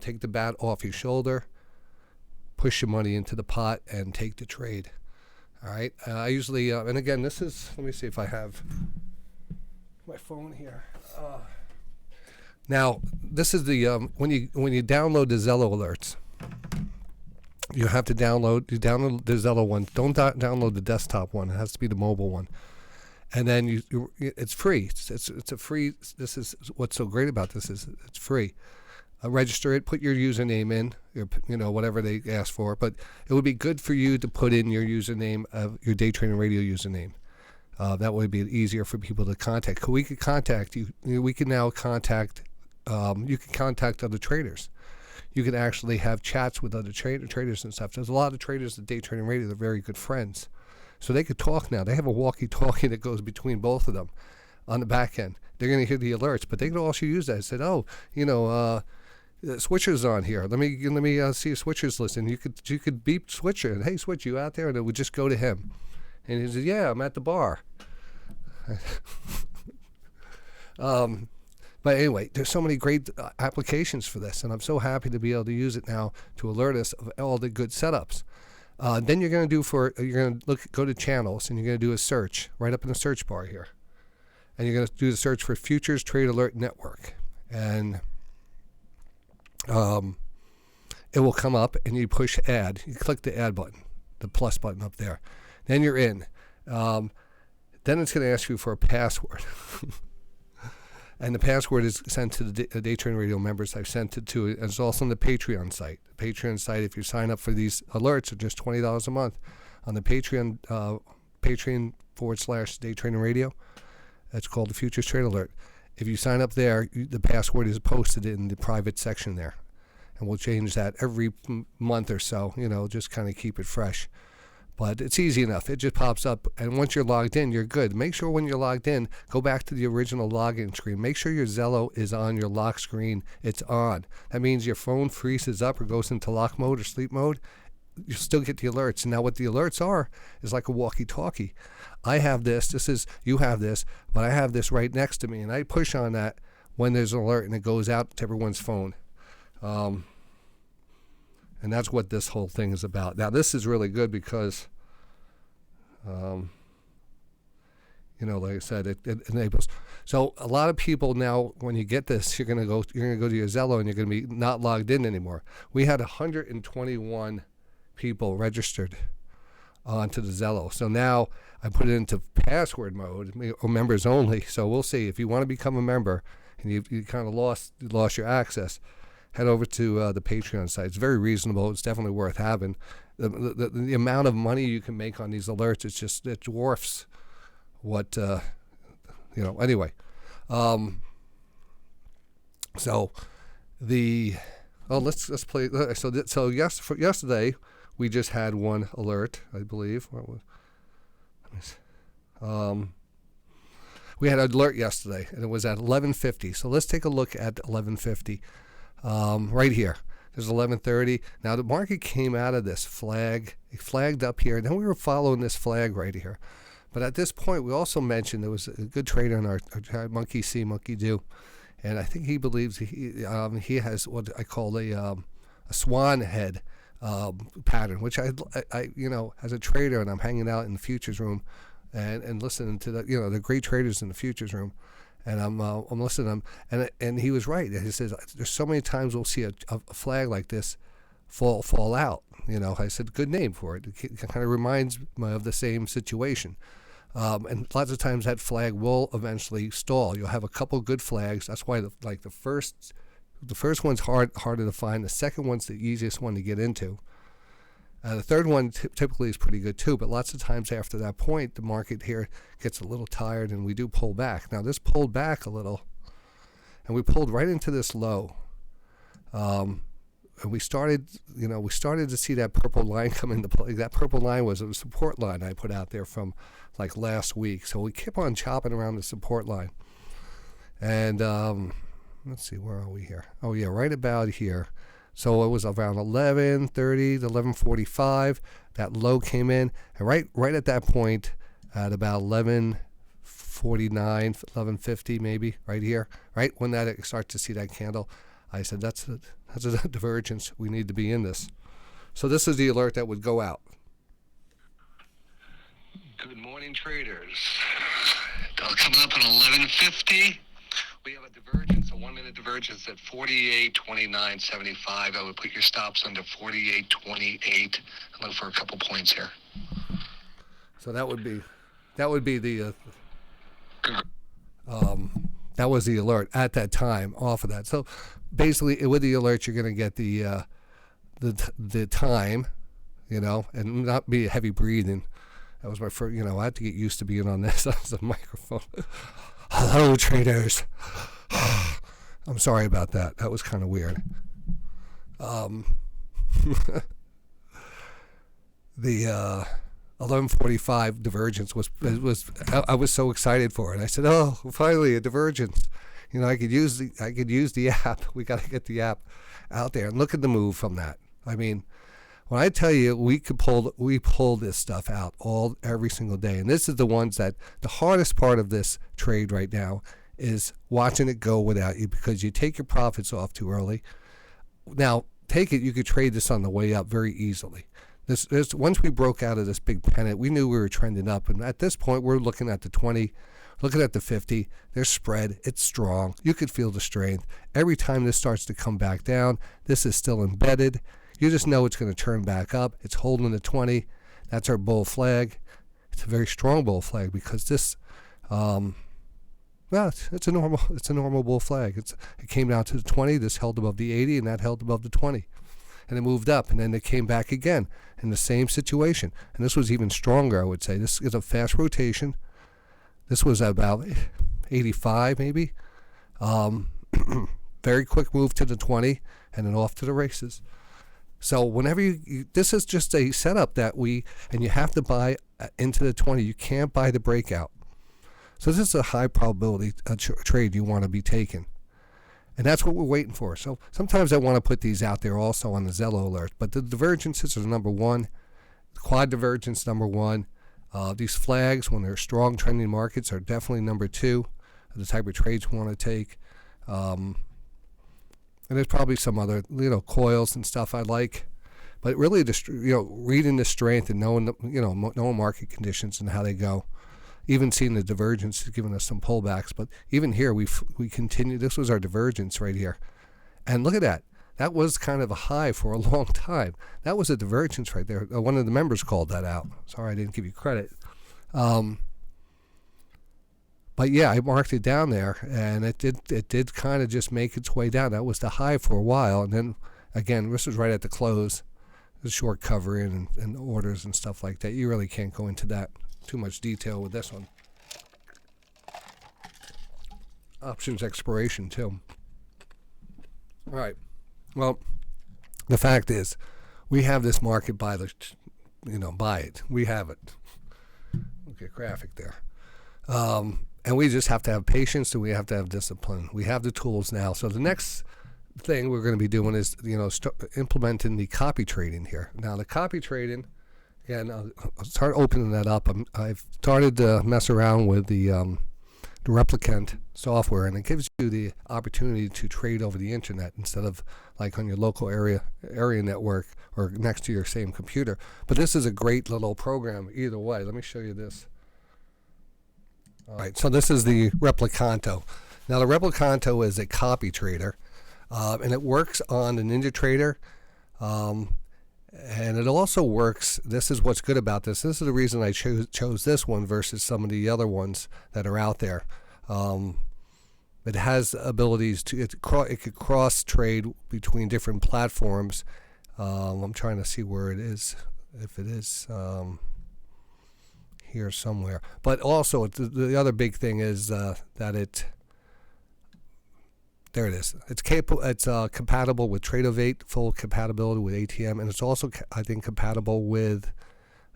Take the bat off your shoulder, push your money into the pot, and take the trade. All right. I usually, and again, this is, let me see if I have my phone here. Now, this is the, when you download the Zello alerts, you have to download the Zello one. Don't download the desktop one. It has to be the mobile one. And then it's free. It's a free. This is what's so great about this is it's free. Register it. Put your username in. Whatever they ask for. But it would be good for you to put in your username of your Day Trading Radio username. That would be easier for people to contact. We could contact you. We can now contact. You can contact other traders. You can actually have chats with other traders and stuff. There's a lot of traders at Day Trading Radio that are very good friends. So they could talk now. They have a walkie-talkie that goes between both of them on the back end. They're going to hear the alerts, but they could also use that. I said, Switcher's on here. Let me see a Switcher's list. And you could beep Switcher. And, hey, Switch, you out there? And it would just go to him. And he said, yeah, I'm at the bar. But anyway, there's so many great applications for this, and I'm so happy to be able to use it now to alert us of all the good setups. Then you're going to go to channels, and you're going to do a search right up in the search bar here. And you're going to do the search for Futures Trade Alert Network. And it will come up, and you push add. You click the add button, the plus button up there. Then you're in. Then it's going to ask you for a password. And the password is sent to the Day Trading Radio members. I've sent it to it. It's also on the Patreon site. The Patreon site, if you sign up for these alerts, are just $20 a month. On the Patreon, Patreon.com/Day Trading Radio, that's called the Futures Trade Alert. If you sign up there, the password is posted in the private section there. And we'll change that every month or so, just kind of keep it fresh. But it's easy enough. It just pops up, and once you're logged in, you're good. Make sure when you're logged in, go back to the original login screen. Make sure your Zello is on your lock screen. It's on. That means your phone freezes up or goes into lock mode or sleep mode. You still get the alerts. And now what the alerts are is like a walkie-talkie. I have this. You have this, but I have this right next to me, and I push on that when there's an alert, and it goes out to everyone's phone. And that's what this whole thing is about. Now, this is really good because, like I said, it enables. So a lot of people now, when you get this, you're gonna go to your Zello, and you're gonna be not logged in anymore. We had 121 people registered onto the Zello. So now I put it into password mode, or members only. So we'll see. If you want to become a member and you kind of lost your access, head over to the Patreon site. It's very reasonable. It's definitely worth having. The amount of money you can make on these alerts, it dwarfs what, anyway. Let's play. So yesterday, we just had one alert, I believe. We had an alert yesterday, and it was at 11:50. So let's take a look at 11:50. Right here. There's 11:30. Now the market came out of this flag. It flagged up here. Then we were following this flag right here. But at this point, we also mentioned there was a good trader in our Monkey See, Monkey Do, and I think he believes he has what I call a swan head pattern, which I as a trader, and I'm hanging out in the futures room and listening to the great traders in the futures room. And I'm listening to him, and he was right. He says there's so many times we'll see a flag like this fall out. I said good name for it. It kind of reminds me of the same situation. And lots of times that flag will eventually stall. You'll have a couple good flags. That's why the first one's harder to find. The second one's the easiest one to get into. The third one typically is pretty good too, but lots of times after that point, the market here gets a little tired, and we do pull back. Now, this pulled back a little, and we pulled right into this low. And we started to see that purple line come into play. That purple line was a support line I put out there from like last week. So we kept on chopping around the support line. And let's see, where are we here? Oh yeah, right about here. So it was around 11:30 to 11:45. That low came in, and right at that point, at about 11:49, 11:50 maybe, right here, right when that starts to see that candle, I said that's a divergence. We need to be in this. So this is the alert that would go out.
Good morning, traders. It'll come up at 11:50. We have a divergence, a 1-minute divergence at 48.29.75. I would put your stops under 48.28 and look for a couple points here.
So that would be the that was the alert at that time off of that. So basically, with the alert, you're going to get the time, and not be heavy breathing. That was my first. I had to get used to being on this as a microphone. Hello, traders. I'm sorry about that. That was kind of weird. The 11:45 divergence was I was so excited for it. I said, "Oh, finally a divergence." I could use the app. We got to get the app out there and look at the move from that. I mean, when I tell you we pull this stuff out every single day, and this is the ones that the hardest part of this trade right now is watching it go without you, because you take your profits off too early. Now, you could trade this on the way up very easily. This once we broke out of this big pennant, we knew we were trending up, and at this point we're looking at the 20, looking at the 50. There's spread, it's strong. You could feel the strength. Every time this starts to come back down, this is still embedded. You just know it's going to turn back up. It's holding the 20. That's our bull flag. It's a very strong bull flag because this, it's a normal bull flag. It came down to the 20. This held above the 80, and that held above the 20, and it moved up, and then it came back again in the same situation. And this was even stronger, I would say. This is a fast rotation. This was about 85, maybe. Very quick move to the 20, and then off to the races. So whenever this is just a setup that and you have to buy into the 20. You can't buy the breakout. So this is a high probability trade you want to be taking. And that's what we're waiting for. So sometimes I want to put these out there also on the Zello alert. But the divergences are number one. The quad divergence, number one. These flags, when they're strong trending markets, are definitely number two. The type of trades we want to take. And there's probably some other, coils and stuff I like. But really, reading the strength and knowing market conditions and how they go. Even seeing the divergence has given us some pullbacks. But even here, we continue. This was our divergence right here. And look at that. That was kind of a high for a long time. That was a divergence right there. One of the members called that out. Sorry, I didn't give you credit. But yeah, I marked it down there, and it did kind of just make its way down. That was the high for a while, and then again, this was right at the close. The short covering and orders and stuff like that. You really can't go into that too much detail with this one. Options expiration too. All right. Well, the fact is, we have this market buy it. We have it. Look at graphic there. And we just have to have patience, and we have to have discipline. We have the tools now. So the next thing we're going to be doing is, implementing the copy trading here. Now, the copy trading, again, I'll start opening that up. I've started to mess around with the replicant software, and it gives you the opportunity to trade over the internet instead of like on your local area network or next to your same computer. But this is a great little program either way. Let me show you this. All right, so this is the Replicanto. Now, the Replicanto is a copy trader, and it works on the NinjaTrader, and it also works. This is what's good about this. This is the reason I chose this one versus some of the other ones that are out there. It has abilities to it could cross trade between different platforms. I'm trying to see where it is. If it is here somewhere, but also the other big thing is that it There it is. It's capable. It's compatible with Tradeovate, full compatibility with ATM, and it's also, I think, compatible with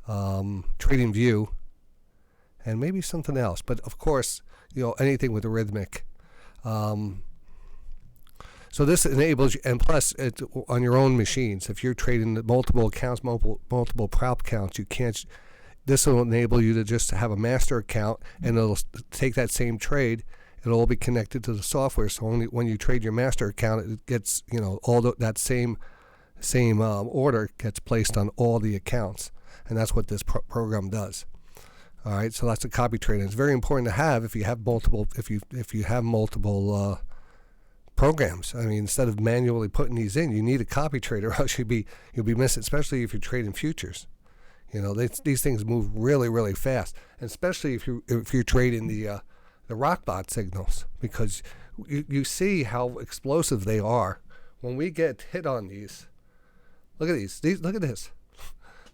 TradingView, and maybe something else. But of course, anything with Arithmetic. So this enables you, and plus, it's on your own machines. If you're trading multiple accounts, multiple prop accounts, you can't. This will enable you to just have a master account, and it'll take that same trade. It'll all be connected to the software. So only when you trade your master account, it gets that same order gets placed on all the accounts, and that's what this program does. All right, so that's a copy trader. It's very important to have if you have multiple programs. I mean, instead of manually putting these in, you need a copy trader, or else you'll be missing, especially if you're trading futures. These things move really, really fast, and especially if you're trading the Rockbot signals, because you see how explosive they are. When we get hit on these, look at these. Look at this.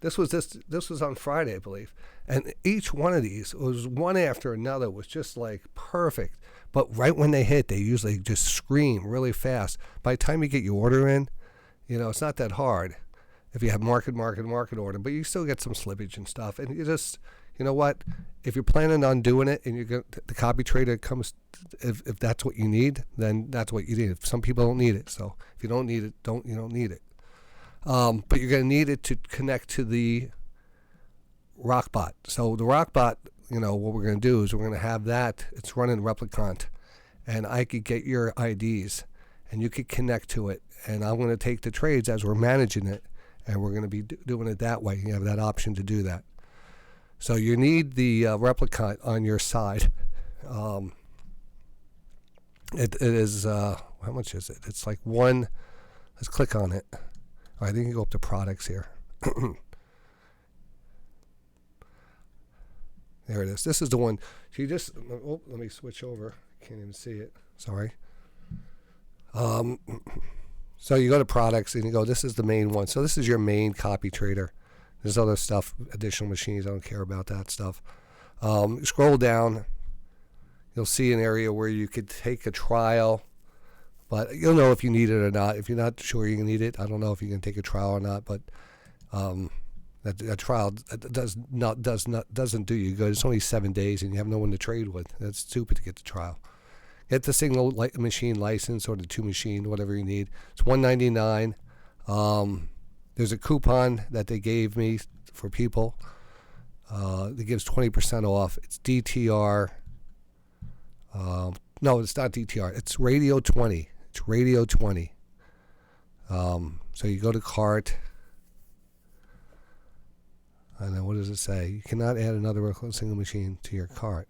This was on Friday, I believe, and each one of these was one after another was just like perfect. But right when they hit, they usually just scream really fast. By the time you get your order in, it's not that hard if you have market order, but you still get some slippage and stuff. And you just, what? If you're planning on doing it and the copy trader comes, if that's what you need, then that's what you need. If some people don't need it, so if you don't need it, you don't need it. But you're going to need it to connect to the Rockbot. So the Rockbot, what we're going to do is we're going to have that. It's running Replicant, and I could get your IDs, and you could connect to it. And I'm going to take the trades as we're managing it, and we're going to be doing it that way. You have that option to do that. So you need the Replicant on your side. It is, how much is it? It's like one. Let's click on it. I think you go up to products here. There it is. This is the one. Let me switch over. Can't even see it. Sorry. So you go to products and you go, this is the main one. So this is your main copy trader. There's other stuff, additional machines. I don't care about that stuff. Scroll down. You'll see an area where you could take a trial, but you'll know if you need it or not. If you're not sure you need it, I don't know if you can take a trial or not, but that trial doesn't do you good. It's only 7 days, and you have no one to trade with. That's stupid to get the trial. Get the single machine license or the 2 machine, whatever you need. It's $199. There's a coupon that they gave me for people that gives 20% off. It's DTR. No, it's not DTR. It's Radio 20. It's Radio 20. So you go to cart. And then what does it say? You cannot add another single machine to your cart.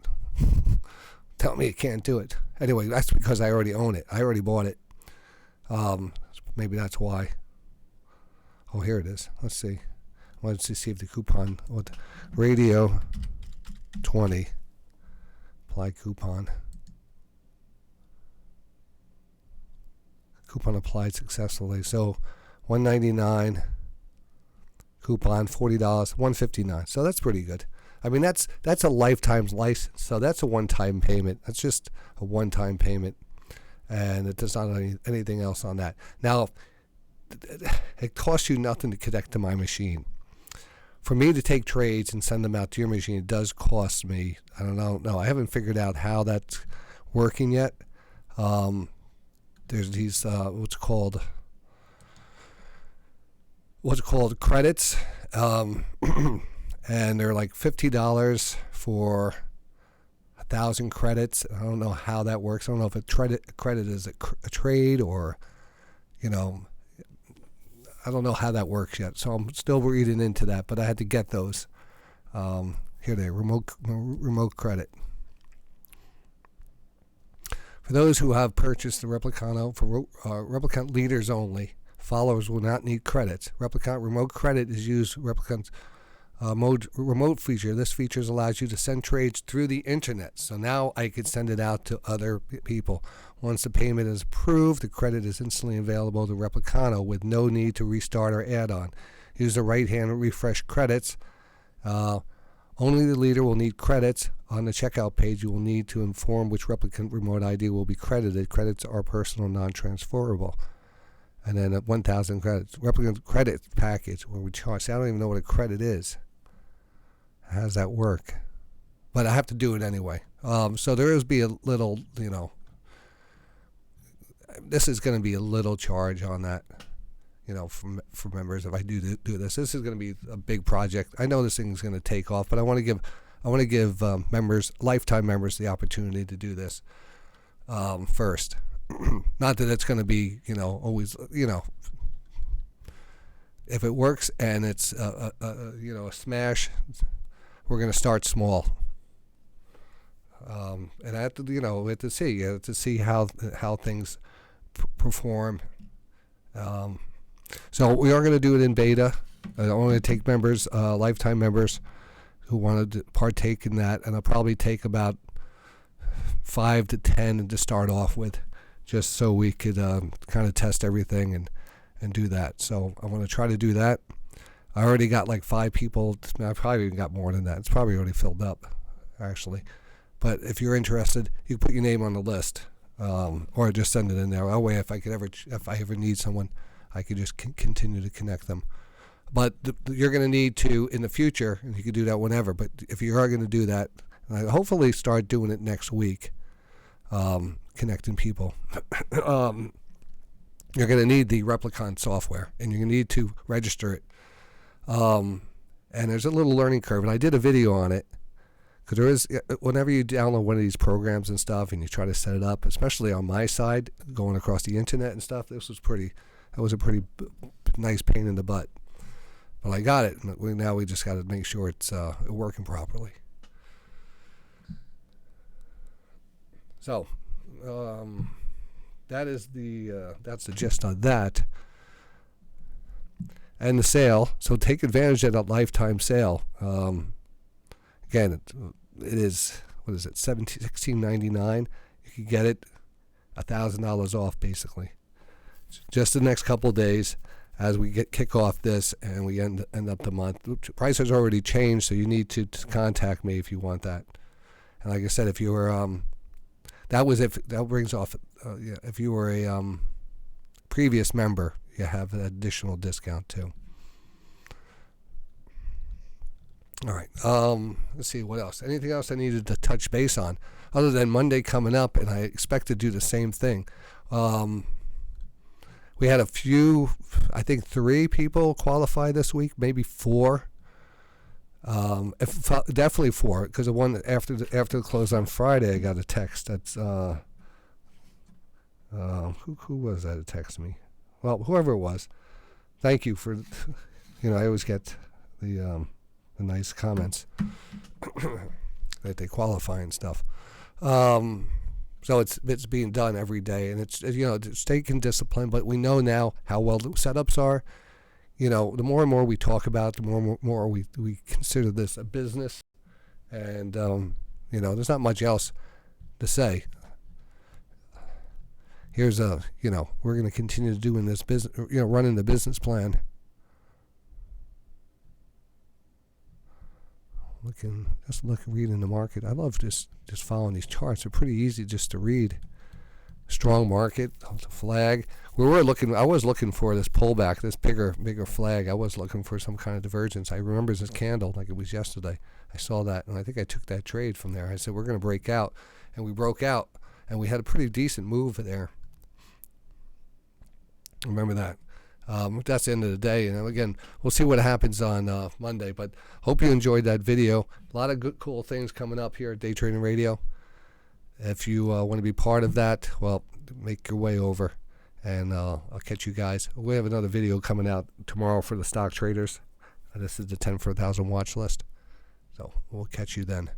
Tell me you can't do it. Anyway, that's because I already own it. I already bought it. Maybe that's why. Oh, here it is. Let's see. I wanted to see if the coupon, Radio 20, apply coupon. Coupon applied successfully. So $199, coupon $40, $159. So that's pretty good. I mean, that's a lifetime license. So that's a one-time payment. That's just a one-time payment, and it does not have anything else on that. Now, it costs you nothing to connect to my machine. For me to take trades and send them out to your machine, it does cost me. I don't know. No, I haven't figured out how that's working yet. There's these what's called credits, and they're like $50 for 1,000 credits. I don't know how that works. I don't know if a credit is a trade or, I don't know how that works yet. So I'm still reading into that, but I had to get those. Here they are, remote credit. For those who have purchased the Replicant for Replicant leaders only, followers will not need credits. Replicant remote credit is used. Replicant's remote feature. This feature allows you to send trades through the internet. So now I could send it out to other people. Once the payment is approved, the credit is instantly available to Replicant with no need to restart or add on. Use the right hand to refresh credits. Only the leader will need credits. On the checkout page, you will need to inform which replicant remote ID will be credited. Credits are personal, non-transferable. And then at 1,000 credits, replicant credit package where we charge. See, I don't even know what a credit is. How does that work? But I have to do it anyway. So there is be a little, this is going to be a little charge on that, for members if I do this. This is going to be a big project. I know this thing is going to take off, but I want to give members, lifetime members, the opportunity to do this first. Not that it's going to be, always, if it works and it's a smash, we're going to start small. And I have to, we have to see how things perform. So we are going to do it in beta. I'm going to take members, lifetime members, who want to partake in that, and I'll probably take about 5 to 10 to start off with, just so we could kind of test everything and do that. So I want to try to do that. I already got like 5 people. I probably even got more than that. It's probably already filled up, actually. But if you're interested, you can put your name on the list, or just send it in there. That way, if I ever need someone, I could just continue to connect them. But you're going to need to in the future, and you can do that whenever. But if you are going to do that, and I hopefully start doing it next week, connecting people. You're going to need the Replicon software, and you're going to need to register it. And there's a little learning curve, and I did a video on it. Because there is, whenever you download one of these programs and stuff, and you try to set it up, especially on my side, going across the internet and stuff, that was a pretty nice pain in the butt. But I got it. Now we just got to make sure it's working properly. So, that's the gist on that. And the sale. So take advantage of that lifetime sale. Again, it is, what is it, $16.99. You can get it $1,000 off, basically. Just the next couple of days as we kick off this and we end up the month. The price has already changed, so you need to contact me if you want that. And like I said, if you were if you were a previous member, you have an additional discount too. All right. Let's see what else. Anything else I needed to touch base on, other than Monday coming up, and I expect to do the same thing. We had a few, I think 3 people qualify this week, maybe 4. Definitely 4, because the one after the close on Friday, I got a text. That's who was that? That texted me? Well, whoever it was. Thank you for, I always get the nice comments that they qualify and stuff. So it's being done every day, and it's taking discipline. But we know now how well the setups are. The more and more we talk about, the more we consider this a business, and there's not much else to say. Here's we're going to continue doing this business, running the business plan. Reading the market. I love just following these charts. They're pretty easy just to read. Strong market, the flag. I was looking for this pullback, this bigger flag. I was looking for some kind of divergence. I remember this candle like it was yesterday. I saw that, and I think I took that trade from there. I said, we're going to break out, and we broke out, and we had a pretty decent move there. Remember that. That's the end of the day, and again, we'll see what happens on Monday. But hope you enjoyed that video. A lot of good, cool things coming up here at Day Trading Radio. If you want to be part of that, well, make your way over, and I'll catch you guys. We have another video coming out tomorrow for the stock traders. This is the 10 for 1,000 watch list, so we'll catch you then.